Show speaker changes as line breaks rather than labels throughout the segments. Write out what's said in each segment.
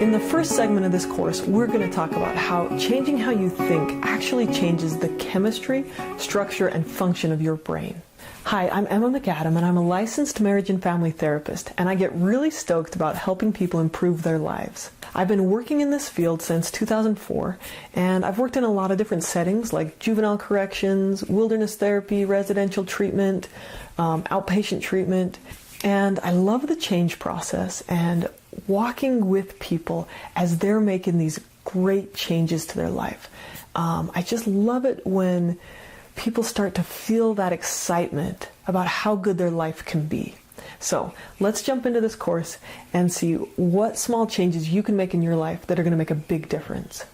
In the first segment of this course, we're going to talk about how changing how you think actually changes the chemistry, structure, and function of your brain. Hi, I'm Emma McAdam, and I'm a licensed marriage and family therapist, and I get really stoked about helping people improve their lives. I've been working in this field since 2004, and I've worked in a lot of different settings like juvenile corrections, wilderness therapy, residential treatment, outpatient treatment, and I love the change process and walking with people as they're making these great changes to their life. I just love it when people start to feel that excitement about how good their life can be. So let's jump into this course and see what small changes you can make in your life that are going to make a big difference.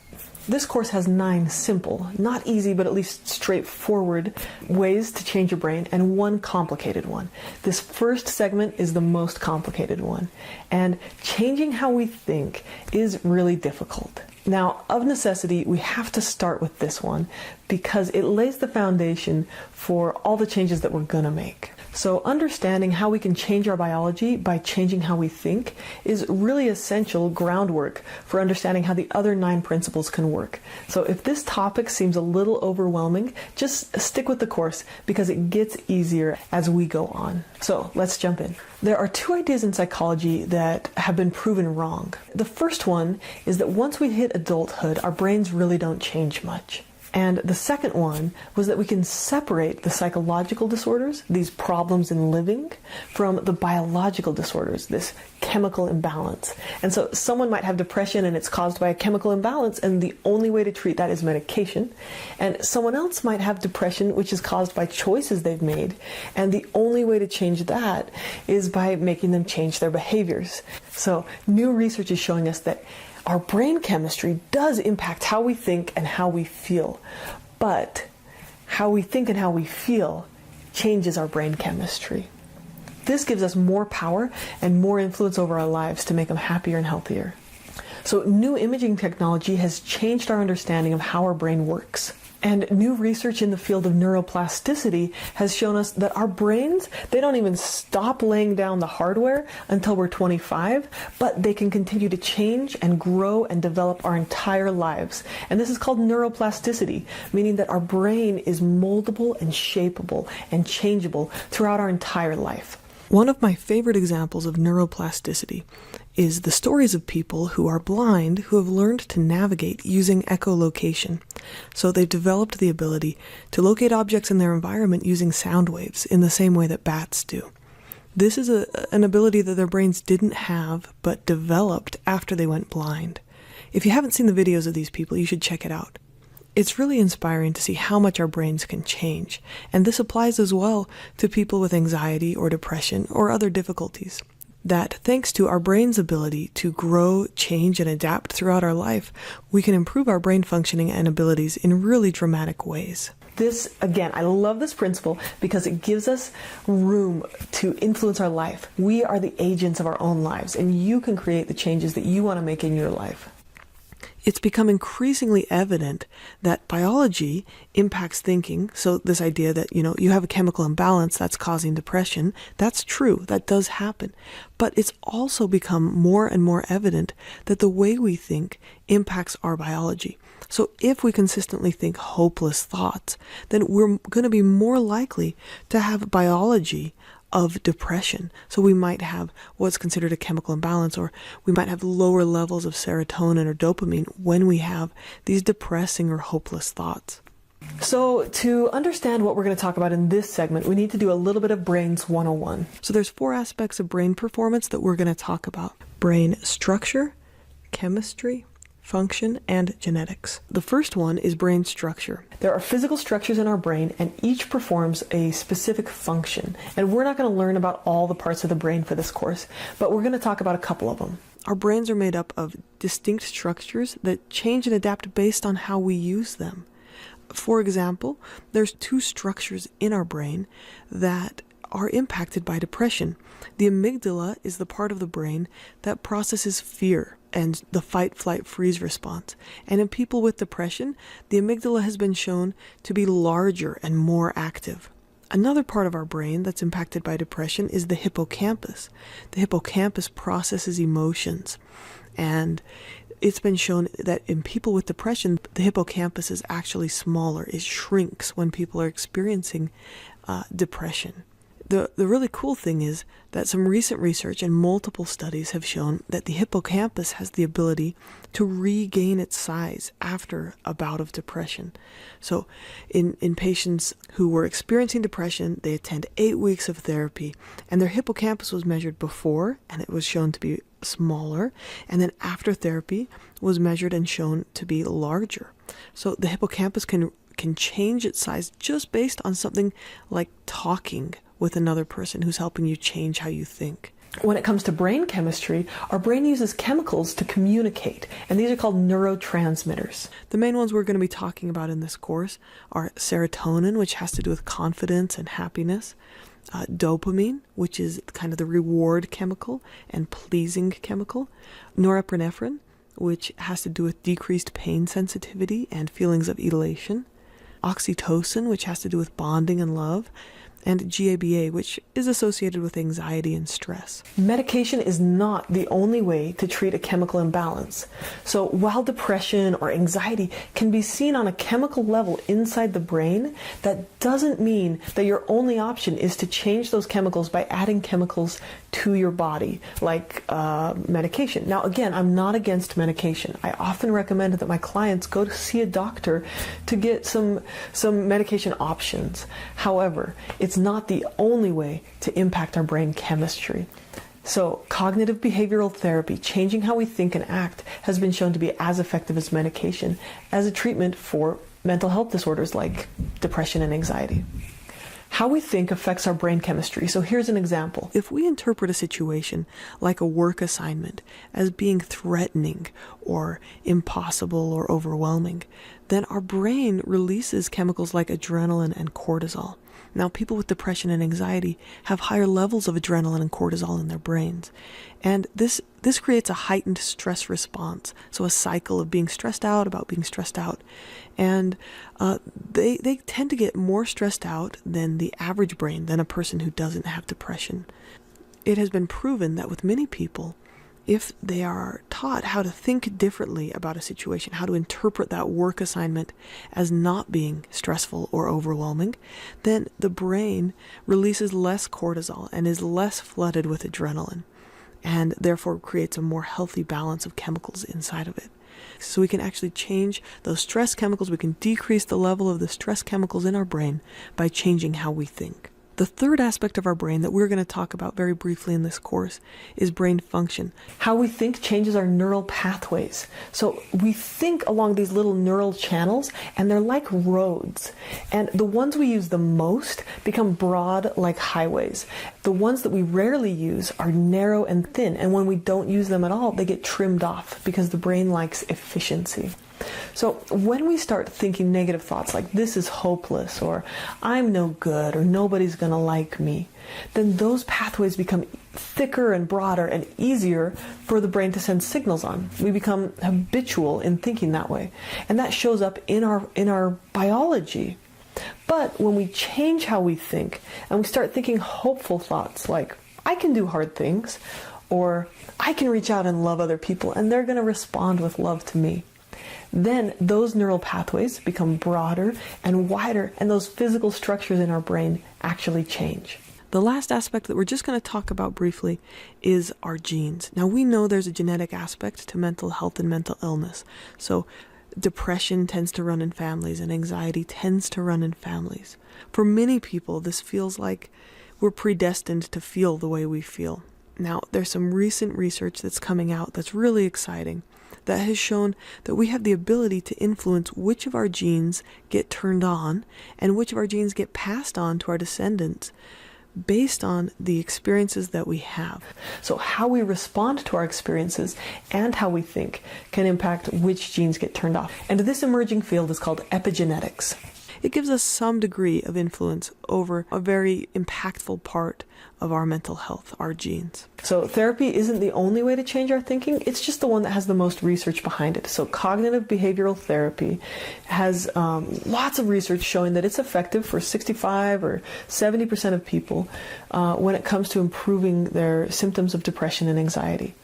This course has 9 simple, not easy, but at least straightforward ways to change your brain and 1 complicated one. This first segment is the most complicated one, and changing how we think is really difficult. Now, of necessity, we have to start with this one because it lays the foundation for all the changes that we're going to make. So understanding how we can change our biology by changing how we think is really essential groundwork for understanding how the other 9 principles can work. So if this topic seems a little overwhelming, just stick with the course because it gets easier as we go on. So let's jump in. There are 2 ideas in psychology that have been proven wrong. The first one is that once we hit adulthood, our brains really don't change much. And the second one was that we can separate the psychological disorders, these problems in living, from the biological disorders, this chemical imbalance. And so someone might have depression and it's caused by a chemical imbalance, and the only way to treat that is medication. And someone else might have depression which is caused by choices they've made, and the only way to change that is by making them change their behaviors. So new research is showing us that our brain chemistry does impact how we think and how we feel, but how we think and how we feel changes our brain chemistry. This gives us more power and more influence over our lives to make them happier and healthier. So new imaging technology has changed our understanding of how our brain works. And new research in the field of neuroplasticity has shown us that our brains, they don't even stop laying down the hardware until we're 25, but they can continue to change and grow and develop our entire lives. And this is called neuroplasticity, meaning that our brain is moldable and shapeable and changeable throughout our entire life. One of my favorite examples of neuroplasticity is the stories of people who are blind who have learned to navigate using echolocation. So they've developed the ability to locate objects in their environment using sound waves in the same way that bats do. This is an ability that their brains didn't have but developed after they went blind. If you haven't seen the videos of these people, you should check it out. It's really inspiring to see how much our brains can change, and this applies as well to people with anxiety or depression or other difficulties. That thanks to our brain's ability to grow, change, and adapt throughout our life, we can improve our brain functioning and abilities in really dramatic ways. This, again, I love this principle because it gives us room to influence our life. We are the agents of our own lives, and you can create the changes that you want to make in your life. It's become increasingly evident that biology impacts thinking. So this idea that, you have a chemical imbalance that's causing depression, that's true, that does happen. But it's also become more and more evident that the way we think impacts our biology. So if we consistently think hopeless thoughts, then we're going to be more likely to have biology of depression. So we might have what's considered a chemical imbalance, or we might have lower levels of serotonin or dopamine when we have these depressing or hopeless thoughts. So to understand what we're going to talk about in this segment, we need to do a little bit of Brains 101. So there's 4 aspects of brain performance that we're going to talk about: brain structure, chemistry, function, and genetics. The first one is brain structure. There are physical structures in our brain, and each performs a specific function. And we're not going to learn about all the parts of the brain for this course, but we're going to talk about a couple of them. Our brains are made up of distinct structures that change and adapt based on how we use them. For example, there's 2 structures in our brain that are impacted by depression. The amygdala is the part of the brain that processes fear and the fight, flight, freeze response. And in people with depression, the amygdala has been shown to be larger and more active. Another part of our brain that's impacted by depression is the hippocampus. The hippocampus processes emotions, and it's been shown that in people with depression, the hippocampus is actually smaller. It shrinks when people are experiencing depression. The really cool thing is that some recent research and multiple studies have shown that the hippocampus has the ability to regain its size after a bout of depression. So in patients who were experiencing depression, they attend 8 weeks of therapy, and their hippocampus was measured before, and it was shown to be smaller, and then after therapy was measured and shown to be larger. So the hippocampus can change its size just based on something like talking with another person who's helping you change how you think. When it comes to brain chemistry, our brain uses chemicals to communicate, and these are called neurotransmitters. The main ones we're going to be talking about in this course are serotonin, which has to do with confidence and happiness, dopamine, which is kind of the reward chemical and pleasing chemical, norepinephrine, which has to do with decreased pain sensitivity and feelings of elation, oxytocin, which has to do with bonding and love, and GABA, which is associated with anxiety and stress. Medication is not the only way to treat a chemical imbalance. So while depression or anxiety can be seen on a chemical level inside the brain, that doesn't mean that your only option is to change those chemicals by adding chemicals to your body, like medication. Now, again, I'm not against medication. I often recommend that my clients go to see a doctor to get some medication options. However, it's not the only way to impact our brain chemistry. So cognitive behavioral therapy, changing how we think and act, has been shown to be as effective as medication as a treatment for mental health disorders like depression and anxiety. How we think affects our brain chemistry. So here's an example. If we interpret a situation like a work assignment as being threatening or impossible or overwhelming, then our brain releases chemicals like adrenaline and cortisol. Now, people with depression and anxiety have higher levels of adrenaline and cortisol in their brains. And this creates a heightened stress response. So a cycle of being stressed out about being stressed out. And they tend to get more stressed out than the average brain, than a person who doesn't have depression. It has been proven that with many people, if they are taught how to think differently about a situation, how to interpret that work assignment as not being stressful or overwhelming, then the brain releases less cortisol and is less flooded with adrenaline, and therefore creates a more healthy balance of chemicals inside of it. So we can actually change those stress chemicals. We can decrease the level of the stress chemicals in our brain by changing how we think. The third aspect of our brain that we're going to talk about very briefly in this course is brain function. How we think changes our neural pathways. So we think along these little neural channels, and they're like roads. And the ones we use the most become broad like highways. The ones that we rarely use are narrow and thin. And when we don't use them at all, they get trimmed off because the brain likes efficiency. So when we start thinking negative thoughts like this is hopeless, or I'm no good, or nobody's going to like me, then those pathways become thicker and broader and easier for the brain to send signals on. We become habitual in thinking that way. And that shows up in our biology. But when we change how we think and we start thinking hopeful thoughts like I can do hard things, or I can reach out and love other people and they're going to respond with love to me, then those neural pathways become broader and wider, and those physical structures in our brain actually change. The last aspect that we're just going to talk about briefly is our genes. Now, we know there's a genetic aspect to mental health and mental illness. So depression tends to run in families, and anxiety tends to run in families. For many people, this feels like we're predestined to feel the way we feel. Now, there's some recent research that's coming out that's really exciting, that has shown that we have the ability to influence which of our genes get turned on and which of our genes get passed on to our descendants based on the experiences that we have. So how we respond to our experiences and how we think can impact which genes get turned off. And this emerging field is called epigenetics. it gives us some degree of influence over a very impactful part of our mental health, our genes. So therapy isn't the only way to change our thinking, it's just the one that has the most research behind it. So cognitive behavioral therapy has lots of research showing that it's effective for 65 or 70% of people when it comes to improving their symptoms of depression and anxiety.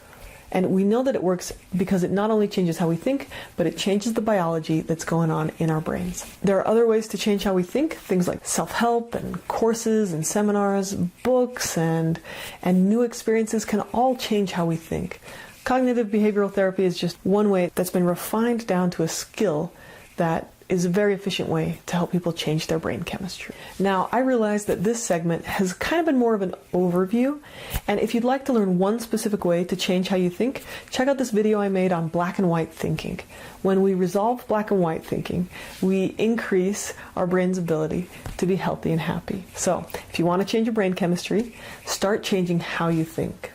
And we know that it works because it not only changes how we think, but it changes the biology that's going on in our brains. There are other ways to change how we think, things like self-help and courses and seminars, books and new experiences can all change how we think. Cognitive behavioral therapy is just one way that's been refined down to a skill that is a very efficient way to help people change their brain chemistry. Now, I realize that this segment has kind of been more of an overview, and if you'd like to learn one specific way to change how you think, check out this video I made on black and white thinking. When we resolve black and white thinking, we increase our brain's ability to be healthy and happy. So, if you want to change your brain chemistry, start changing how you think.